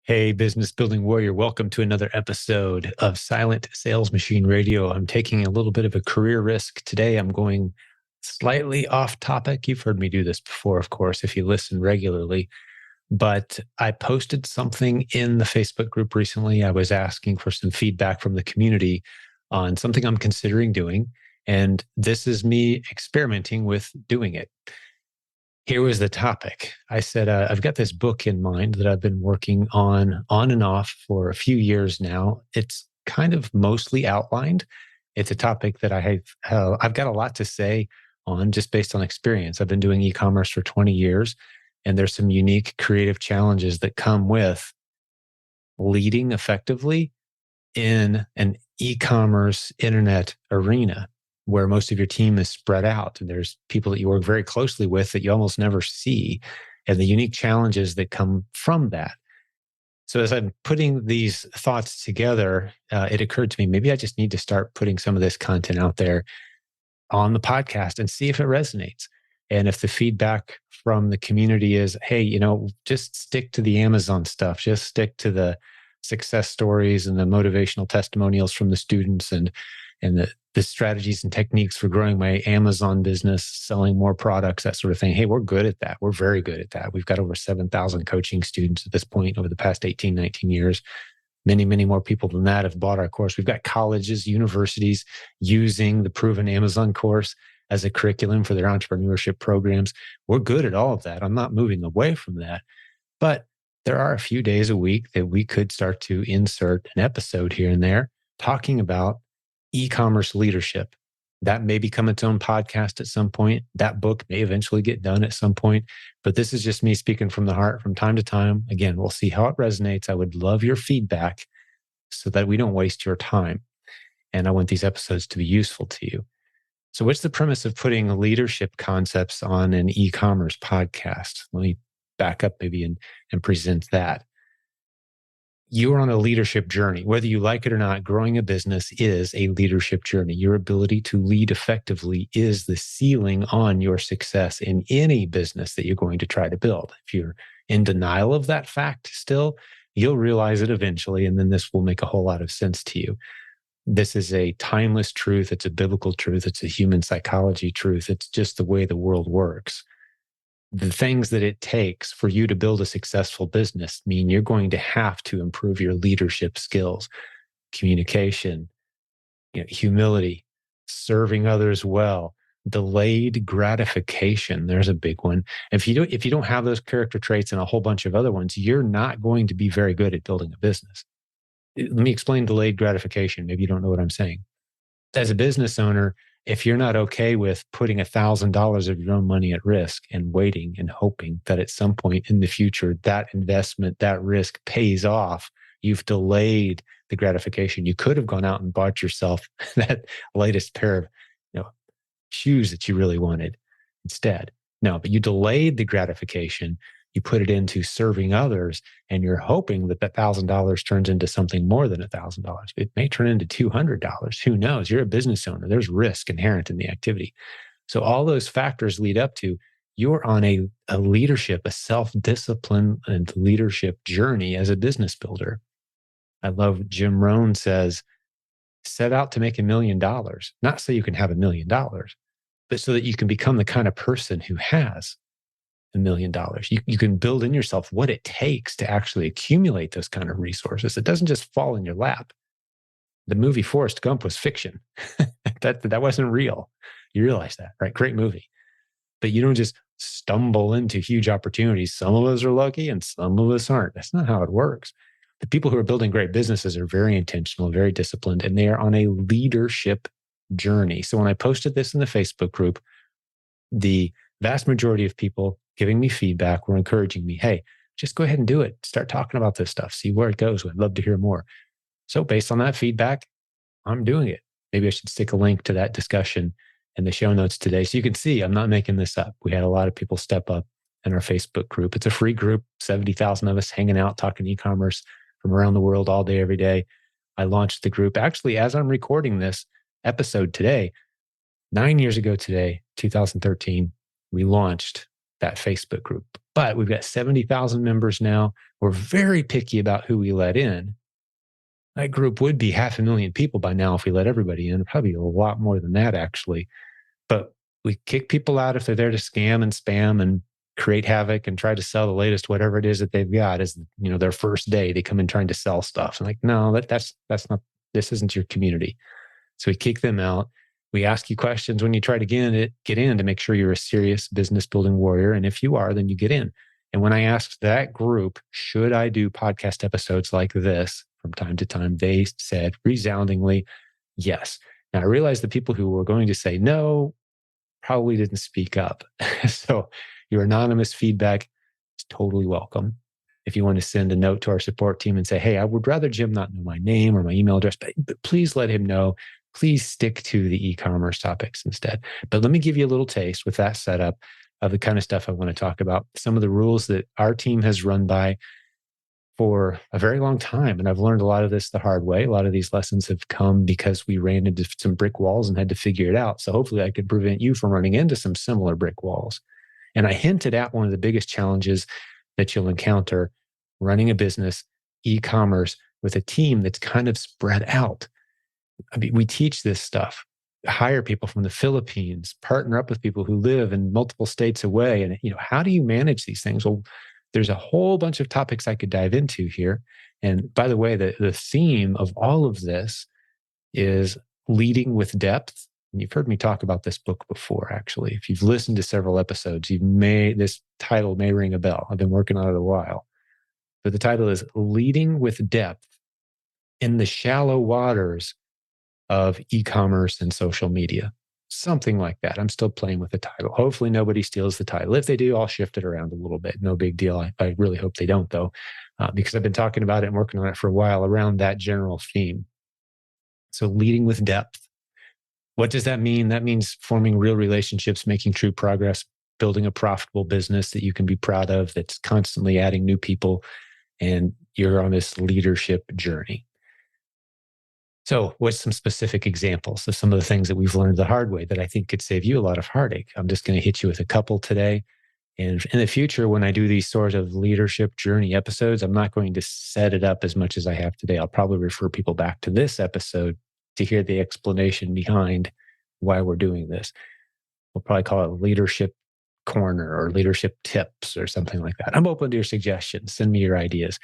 Hey, business building warrior, welcome to another episode of Silent Sales Machine Radio. I'm taking a little bit of a career risk today. I'm going slightly off topic. You've heard me do this before, of course, if you listen regularly. But I posted something in the Facebook group recently. I was asking for some feedback from the community on something I'm considering doing. And this is me experimenting with doing it. Here was the topic. I said, I've got this book in mind that I've been working on and off for a few years now. It's kind of mostly outlined. It's a topic that I've got a lot to say on just based on experience. I've been doing e-commerce for 20 years, and there's some unique creative challenges that come with leading effectively in an e-commerce internet arena where most of your team is spread out and there's people that you work very closely with that you almost never see, and the unique challenges that come from that. So as I'm putting these thoughts together, it occurred to me, maybe I just need to start putting some of this content out there on the podcast and see if it resonates. And if the feedback from the community is, hey, just stick to the Amazon stuff, just stick to the success stories and the motivational testimonials from the students and the strategies and techniques for growing my Amazon business, selling more products, that sort of thing. Hey, we're good at that. We're very good at that. We've got over 7,000 coaching students at this point over the past 18, 19 years. Many, many more people than that have bought our course. We've got colleges, universities using the proven Amazon course as a curriculum for their entrepreneurship programs. We're good at all of that. I'm not moving away from that. But there are a few days a week that we could start to insert an episode here and there talking about e-commerce leadership. That may become its own podcast at some point. That book may eventually get done at some point. But this is just me speaking from the heart from time to time. Again, we'll see how it resonates. I would love your feedback so that we don't waste your time. And I want these episodes to be useful to you. So what's the premise of putting leadership concepts on an e-commerce podcast? Let me back up maybe and present that. You're on a leadership journey. Whether you like it or not, growing a business is a leadership journey. Your ability to lead effectively is the ceiling on your success in any business that you're going to try to build. If you're in denial of that fact still, you'll realize it eventually, and then this will make a whole lot of sense to you. This is a timeless truth. It's a biblical truth. It's a human psychology truth. It's just the way the world works. The things that it takes for you to build a successful business mean you're going to have to improve your leadership skills, communication, humility, serving others well, delayed gratification. There's a big one. If you don't have those character traits and a whole bunch of other ones, you're not going to be very good at building a business. Let me explain delayed gratification. Maybe you don't know what I'm saying. As a business owner, if you're not okay with putting $1,000 of your own money at risk and waiting and hoping that at some point in the future, that investment, that risk pays off, you've delayed the gratification. You could have gone out and bought yourself that latest pair of shoes that you really wanted instead. No, but you delayed the gratification. You put it into serving others, and you're hoping that $1,000 turns into something more than $1,000. It may turn into $200. Who knows? You're a business owner. There's risk inherent in the activity. So all those factors lead up to you're on a leadership, a self-discipline and leadership journey as a business builder. I love Jim Rohn says, set out to make $1 million, not so you can have $1 million, but so that you can become the kind of person who has $1 million. You can build in yourself what it takes to actually accumulate those kind of resources. It doesn't just fall in your lap. The movie Forrest Gump was fiction. that wasn't real. You realize that, right? Great movie. But you don't just stumble into huge opportunities. Some of us are lucky and some of us aren't. That's not how it works. The people who are building great businesses are very intentional, very disciplined, and they are on a leadership journey. So when I posted this in the Facebook group, the vast majority of people giving me feedback were encouraging me, hey, just go ahead and do it. Start talking about this stuff. See where it goes. I'd love to hear more. So based on that feedback, I'm doing it. Maybe I should stick a link to that discussion in the show notes today. So you can see I'm not making this up. We had a lot of people step up in our Facebook group. It's a free group, 70,000 of us hanging out, talking e-commerce from around the world all day, every day. I launched the group. Actually, as I'm recording this episode today, 9 years ago today, 2013, we launched that Facebook group. But we've got 70,000 members now. We're very picky about who we let in. That group would be 500,000 people by now if we let everybody in, probably a lot more than that, actually. But we kick people out if they're there to scam and spam and create havoc and try to sell the latest whatever it is that they've got as their first day. They come in trying to sell stuff. And like, no, that's not, this isn't your community. So we kick them out. We ask you questions when you try to get in to make sure you're a serious business building warrior. And if you are, then you get in. And when I asked that group, should I do podcast episodes like this from time to time, they said resoundingly, yes. Now I realized the people who were going to say no probably didn't speak up. So your anonymous feedback is totally welcome. If you want to send a note to our support team and say, hey, I would rather Jim not know my name or my email address, but please let him know. Please stick to the e-commerce topics instead. But let me give you a little taste with that setup of the kind of stuff I want to talk about. Some of the rules that our team has run by for a very long time. And I've learned a lot of this the hard way. A lot of these lessons have come because we ran into some brick walls and had to figure it out. So hopefully I can prevent you from running into some similar brick walls. And I hinted at one of the biggest challenges that you'll encounter running a business, e-commerce, with a team that's kind of spread out. I mean, we teach this stuff. Hire people from the Philippines, partner up with people who live in multiple states away. And, how do you manage these things? Well, there's a whole bunch of topics I could dive into here. And by the way, the theme of all of this is leading with depth. And you've heard me talk about this book before, actually. If you've listened to several episodes, this title may ring a bell. I've been working on it a while. But the title is Leading with Depth in the Shallow Waters of E-commerce and Social Media. Something like that. I'm still playing with the title. Hopefully nobody steals the title. If they do, I'll shift it around a little bit. No big deal. I really hope they don't, though, because I've been talking about it and working on it for a while around that general theme. So leading with depth. What does that mean? That means forming real relationships, making true progress, building a profitable business that you can be proud of, that's constantly adding new people, and you're on this leadership journey. So what's some specific examples of some of the things that we've learned the hard way that I think could save you a lot of heartache? I'm just going to hit you with a couple today. And in the future, when I do these sort of leadership journey episodes, I'm not going to set it up as much as I have today. I'll probably refer people back to this episode to hear the explanation behind why we're doing this. We'll probably call it Leadership Corner or Leadership Tips or something like that. I'm open to your suggestions. Send me your ideas.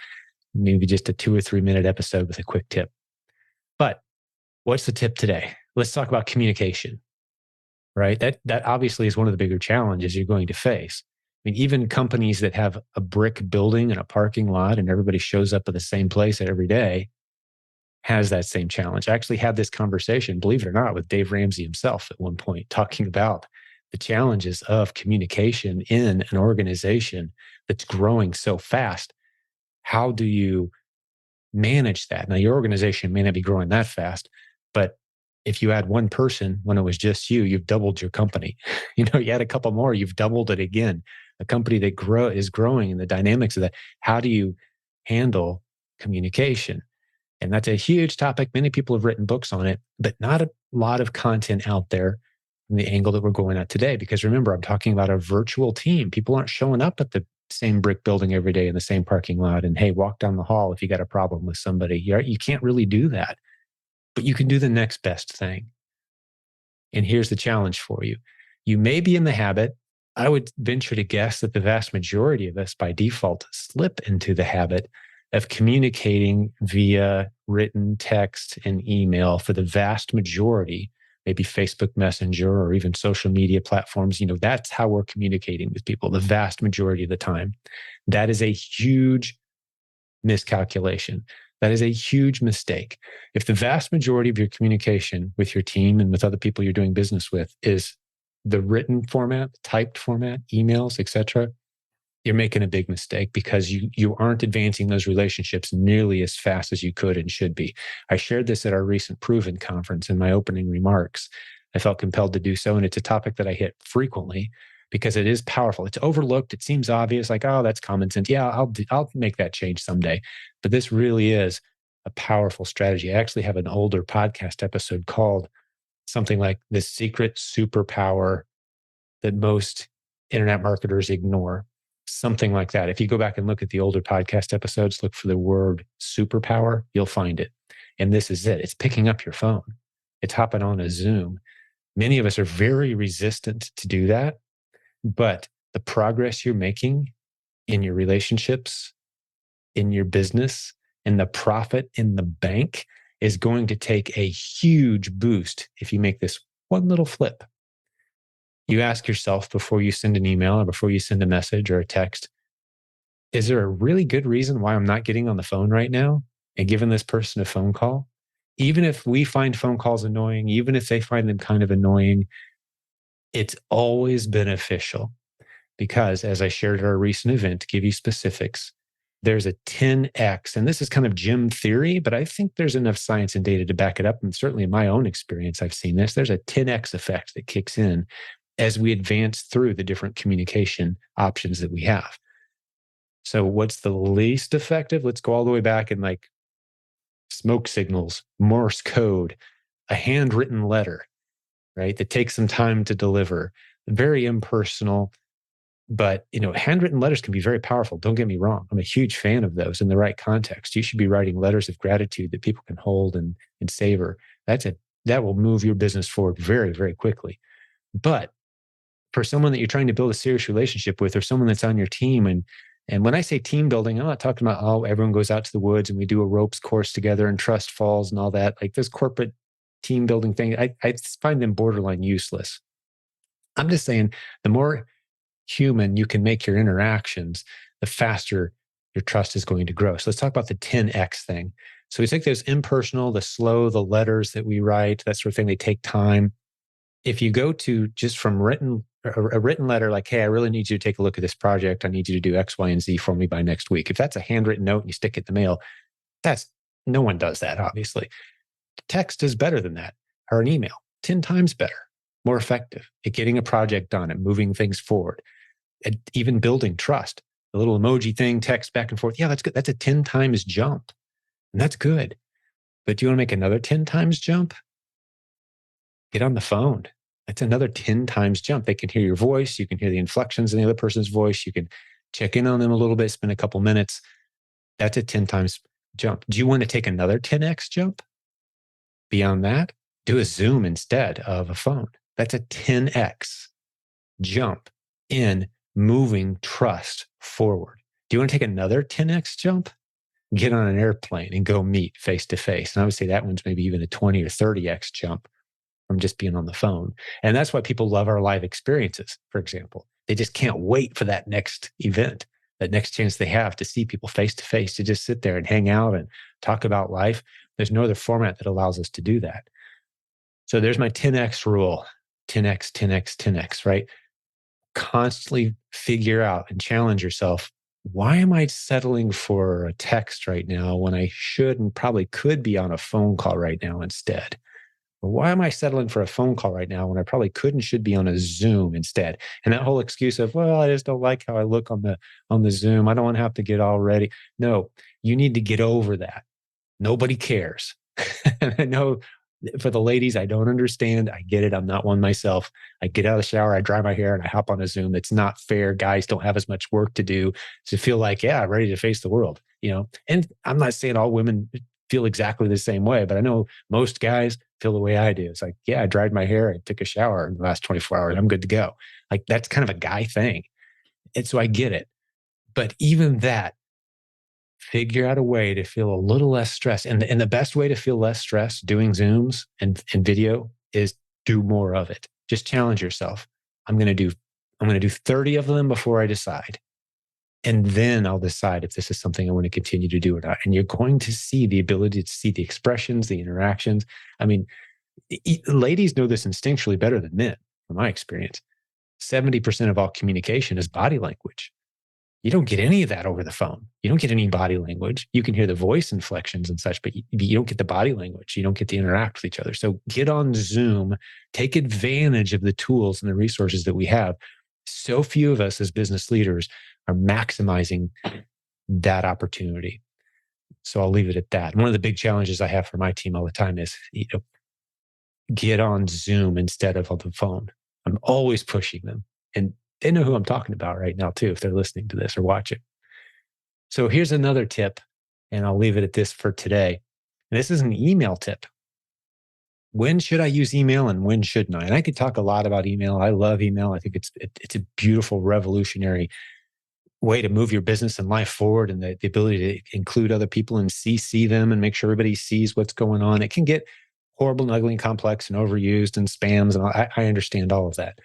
Maybe just a 2 or 3 minute episode with a quick tip. But what's the tip today? Let's talk about communication, right? That obviously is one of the bigger challenges you're going to face. I mean, even companies that have a brick building and a parking lot and everybody shows up at the same place every day has that same challenge. I actually had this conversation, believe it or not, with Dave Ramsey himself at one point, talking about the challenges of communication in an organization that's growing so fast. How do you manage that? Now, your organization may not be growing that fast, but if you add one person when it was just you, you've doubled your company. You add a couple more, you've doubled it again. A company that is growing and the dynamics of that. How do you handle communication? And that's a huge topic. Many people have written books on it, but not a lot of content out there from the angle that we're going at today. Because remember, I'm talking about a virtual team. People aren't showing up at the same brick building every day in the same parking lot. And hey, walk down the hall if you got a problem with somebody. You can't really do that, but you can do the next best thing. And here's the challenge for you. You may be in the habit, I would venture to guess that the vast majority of us by default slip into the habit of communicating via written text and email for the vast majority, maybe Facebook Messenger or even social media platforms. That's how we're communicating with people the vast majority of the time. That is a huge miscalculation. That is a huge mistake. If the vast majority of your communication with your team and with other people you're doing business with is the written format, typed format, emails, etc., you're making a big mistake because you aren't advancing those relationships nearly as fast as you could and should be. I shared this at our recent Proven conference in my opening remarks. I felt compelled to do so, and it's a topic that I hit frequently because it is powerful. It's overlooked. It seems obvious, like, oh, that's common sense. Yeah, I'll make that change someday. But this really is a powerful strategy. I actually have an older podcast episode called something like The Secret Superpower that most internet marketers ignore. Something like that. If you go back and look at the older podcast episodes, look for the word superpower, you'll find it. And this is it. It's picking up your phone. It's hopping on a Zoom. Many of us are very resistant to do that, but the progress you're making in your relationships, in your business, and the profit in the bank is going to take a huge boost if you make this one little flip. You ask yourself before you send an email or before you send a message or a text, is there a really good reason why I'm not getting on the phone right now and giving this person a phone call? Even if we find phone calls annoying, even if they find them kind of annoying, it's always beneficial because, as I shared at our recent event, to give you specifics, there's a 10x, and this is kind of Jim theory, but I think there's enough science and data to back it up. And certainly in my own experience, I've seen this. There's a 10x effect that kicks in as we advance through the different communication options that we have. So what's the least effective? Let's go all the way back in like smoke signals, Morse code, a handwritten letter, right? That takes some time to deliver, very impersonal. But, handwritten letters can be very powerful. Don't get me wrong. I'm a huge fan of those in the right context. You should be writing letters of gratitude that people can hold and savor. That will move your business forward very, very quickly. But for someone that you're trying to build a serious relationship with, or someone that's on your team, and when I say team building, I'm not talking about, everyone goes out to the woods and we do a ropes course together and trust falls and all that. Like this corporate team building thing, I find them borderline useless. I'm just saying the more human you can make your interactions, the faster your trust is going to grow. So let's talk about the 10x thing. So we take those impersonal, the slow, the letters that we write, that sort of thing, they take time. If you go to just from a written letter, like, hey, I really need you to take a look at this project. I need you to do X, Y, and Z for me by next week. If that's a handwritten note and you stick it in the mail, no one does that, obviously. Text is better than that, or an email, 10 times better, more effective at getting a project done and moving things forward, at even building trust. The little emoji thing, text back and forth. Yeah, that's good. That's a 10 times jump. And that's good. But do you want to make another 10 times jump? Get on the phone. That's another 10 times jump. They can hear your voice. You can hear the inflections in the other person's voice. You can check in on them a little bit, spend a couple minutes. That's a 10 times jump. Do you want to take another 10x jump? Beyond that, do a Zoom instead of a phone. That's a 10x jump in moving trust forward. Do you want to take another 10x jump? Get on an airplane and go meet face to face. And I would say that one's maybe even a 20 or 30x jump from just being on the phone. And that's why people love our live experiences, for example. They just can't wait for that next event, that next chance they have to see people face to face, to just sit there and hang out and talk about life. There's no other format that allows us to do that. So there's my 10x rule, 10x, 10x, 10x, right? Constantly figure out and challenge yourself. Why am I settling for a text right now when I should and probably could be on a phone call right now instead? Or why am I settling for a phone call right now when I probably could and should be on a Zoom instead? And that whole excuse of, well, I just don't like how I look on the Zoom. I don't want to have to get all ready. No, you need to get over that. Nobody cares. And I know for the ladies, I don't understand. I get it. I'm not one myself. I get out of the shower, I dry my hair, and I hop on a Zoom. It's not fair. Guys don't have as much work to do to feel like, yeah, I'm ready to face the world, And I'm not saying all women feel exactly the same way, but I know most guys feel the way I do. It's like, yeah, I dried my hair, I took a shower in the last 24 hours, I'm good to go. Like that's kind of a guy thing. And so I get it. But even that, figure out a way to feel a little less stress. And the best way to feel less stress doing Zooms and video is do more of it. Just challenge yourself. I'm going to do 30 of them before I decide. And then I'll decide if this is something I want to continue to do or not. And you're going to see the ability to see the expressions, the interactions. I mean, ladies know this instinctually better than men, from my experience. 70% of all communication is body language. You don't get any of that over the phone. You don't get any body language. You can hear the voice inflections and such, but you don't get the body language. You don't get to interact with each other. So get on Zoom, take advantage of the tools and the resources that we have. So few of us as business leaders are maximizing that opportunity. So I'll leave it at that. One of the big challenges I have for my team all the time is, get on Zoom instead of on the phone. I'm always pushing them. And They know who I'm talking about right now too, if they're listening to this or watching. So here's another tip, and I'll leave it at this for today. And this is an email tip. When should I use email and when shouldn't I? And I could talk a lot about email. I love email. I think it's a beautiful, revolutionary way to move your business and life forward, and the ability to include other people and CC them and make sure everybody sees what's going on. It can get horrible and ugly and complex and overused and spams. And I understand all of that.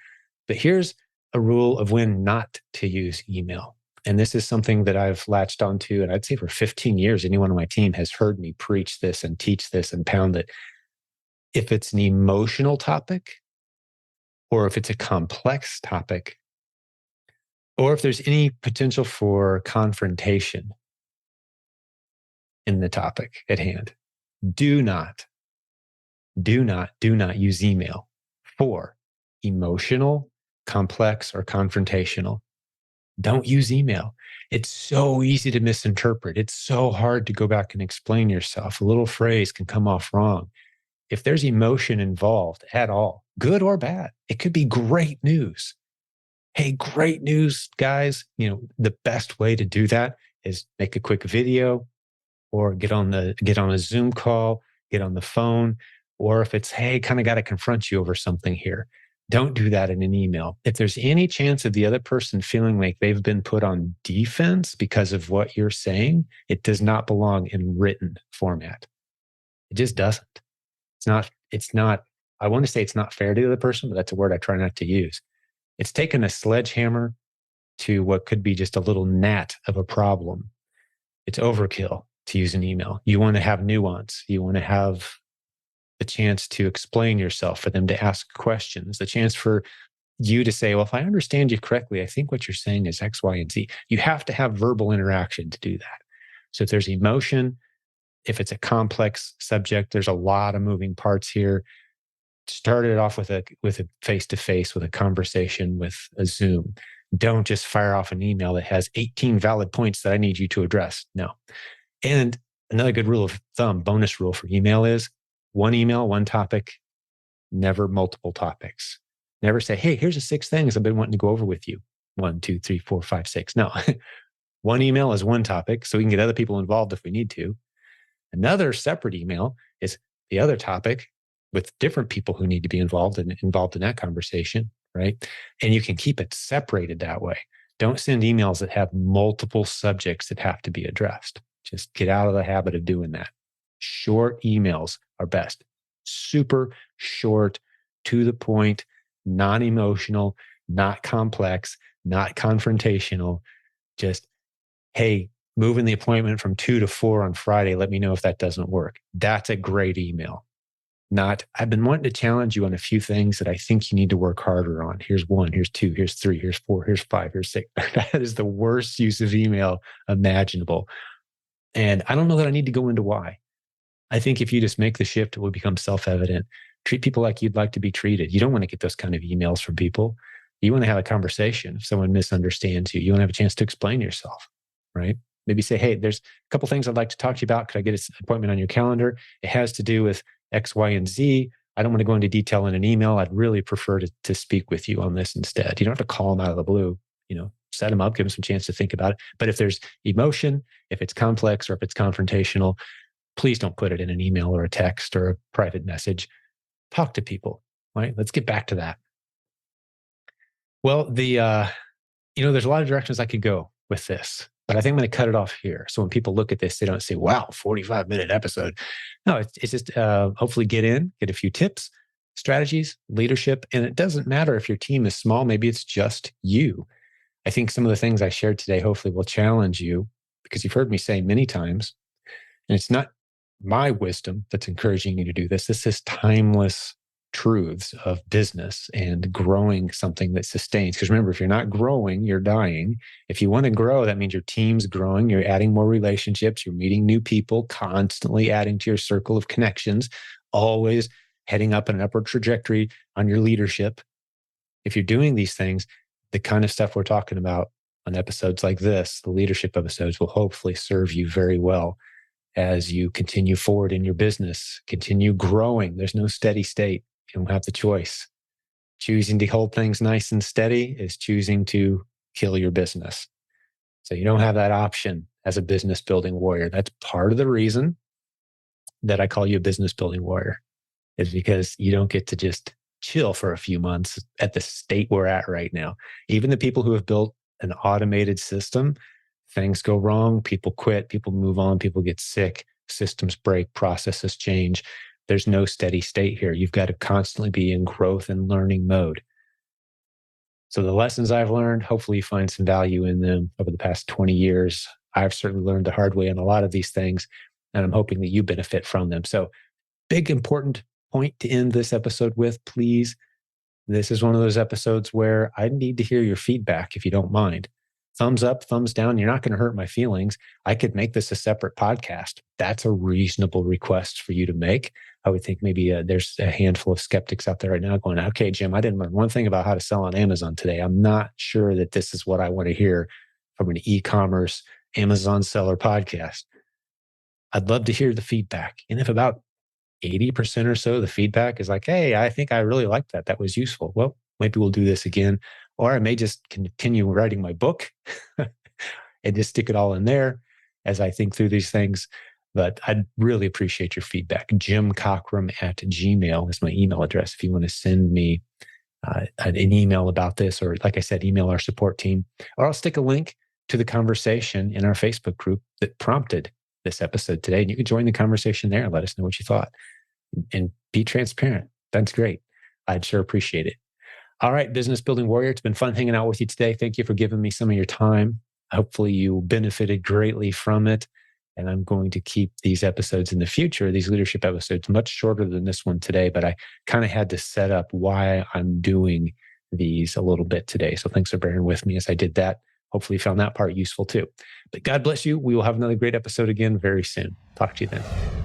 But here's a rule of when not to use email. And this is something that I've latched onto. And I'd say for 15 years, anyone on my team has heard me preach this and teach this and pound it. If it's an emotional topic, or if it's a complex topic, or if there's any potential for confrontation in the topic at hand, do not use email for emotional, complex, or confrontational. Don't use email. It's so easy to misinterpret. It's so hard to go back and explain yourself. A little phrase can come off wrong. If there's emotion involved at all, good or bad, it could be great news. Hey, great news, guys. The best way to do that is make a quick video or get on a Zoom call, get on the phone. Or if it's, hey, kind of got to confront you over something here, don't do that in an email. If there's any chance of the other person feeling like they've been put on defense because of what you're saying, it does not belong in written format. It just doesn't. It's not, I want to say it's not fair to the other person, but that's a word I try not to use. It's taken a sledgehammer to what could be just a little gnat of a problem. It's overkill to use an email. You want to have nuance. You want to have the chance to explain yourself, for them to ask questions, the chance for you to say, well, if I understand you correctly, I think what you're saying is X, Y, and Z. You have to have verbal interaction to do that. So if there's emotion, if it's a complex subject, there's a lot of moving parts here. Start it off with a face-to-face, with a conversation, with a Zoom. Don't just fire off an email that has 18 valid points that I need you to address. No. And another good rule of thumb, bonus rule for email is one email, one topic, never multiple topics. Never say, hey, here's the 6 things I've been wanting to go over with you. 1, 2, 3, 4, 5, 6. No. One email is one topic, so we can get other people involved if we need to. Another separate email is the other topic with different people who need to be involved in that conversation, right? And you can keep it separated that way. Don't send emails that have multiple subjects that have to be addressed. Just get out of the habit of doing that. Short emails are best. Super short, to the point, non-emotional, not complex, not confrontational. Just, hey, moving the appointment from 2 to 4 on Friday. Let me know if that doesn't work. That's a great email. Not, I've been wanting to challenge you on a few things that I think you need to work harder on. Here's 1, here's 2, here's 3, here's 4, here's 5, here's 6. That is the worst use of email imaginable. And I don't know that I need to go into why. I think if you just make the shift, it will become self-evident. Treat people like you'd like to be treated. You don't want to get those kind of emails from people. You want to have a conversation. If someone misunderstands you, you want to have a chance to explain yourself, right? Maybe say, hey, there's a couple things I'd like to talk to you about. Could I get an appointment on your calendar? It has to do with X, Y, and Z. I don't want to go into detail in an email. I'd really prefer to speak with you on this instead. You don't have to call them out of the blue. Set them up, give them some chance to think about it. But if there's emotion, if it's complex, or if it's confrontational, please don't put it in an email or a text or a private message. Talk to people, right? Let's get back to that. Well, there's a lot of directions I could go with this, but I think I'm going to cut it off here. So when people look at this, they don't say, wow, 45-minute episode. No, it's just hopefully get a few tips, strategies, leadership. And it doesn't matter if your team is small, maybe it's just you. I think some of the things I shared today hopefully will challenge you, because you've heard me say many times, and it's not my wisdom that's encouraging you to do this. This is timeless truths of business and growing something that sustains. Because remember, if you're not growing, you're dying. If you want to grow, that means your team's growing. You're adding more relationships. You're meeting new people, constantly adding to your circle of connections, always heading up an upward trajectory on your leadership. If you're doing these things, the kind of stuff we're talking about on episodes like this, the leadership episodes, will hopefully serve you very well as you continue forward in your business, continue growing. There's no steady state. You don't have the choice. Choosing to hold things nice and steady is choosing to kill your business. So you don't have that option as a business building warrior. That's part of the reason that I call you a business building warrior, is because you don't get to just chill for a few months at the state we're at right now. Even the people who have built an automated system, things go wrong, people quit, people move on, people get sick, systems break, processes change. There's no steady state here. You've got to constantly be in growth and learning mode. So the lessons I've learned, hopefully you find some value in them over the past 20 years. I've certainly learned the hard way on a lot of these things, and I'm hoping that you benefit from them. So big, important point to end this episode with, please. This is one of those episodes where I need to hear your feedback, if you don't mind. Thumbs up, thumbs down. You're not going to hurt my feelings. I could make this a separate podcast. That's a reasonable request for you to make. I would think maybe there's a handful of skeptics out there right now going, okay, Jim, I didn't learn one thing about how to sell on Amazon today. I'm not sure that this is what I want to hear from an e-commerce Amazon seller podcast. I'd love to hear the feedback. And if about 80% or so, the feedback is like, hey, I think I really liked that. That was useful. Well, maybe we'll do this again. Or I may just continue writing my book and just stick it all in there as I think through these things. But I'd really appreciate your feedback. jimcockrum@gmail is my email address if you want to send me an email about this, or like I said, email our support team. Or I'll stick a link to the conversation in our Facebook group that prompted this episode today. And you can join the conversation there and let us know what you thought. And be transparent. That's great. I'd sure appreciate it. All right, Business Building Warrior, it's been fun hanging out with you today. Thank you for giving me some of your time. Hopefully you benefited greatly from it. And I'm going to keep these episodes in the future, these leadership episodes, much shorter than this one today, but I kind of had to set up why I'm doing these a little bit today. So thanks for bearing with me as I did that. Hopefully you found that part useful too. But God bless you. We will have another great episode again very soon. Talk to you then.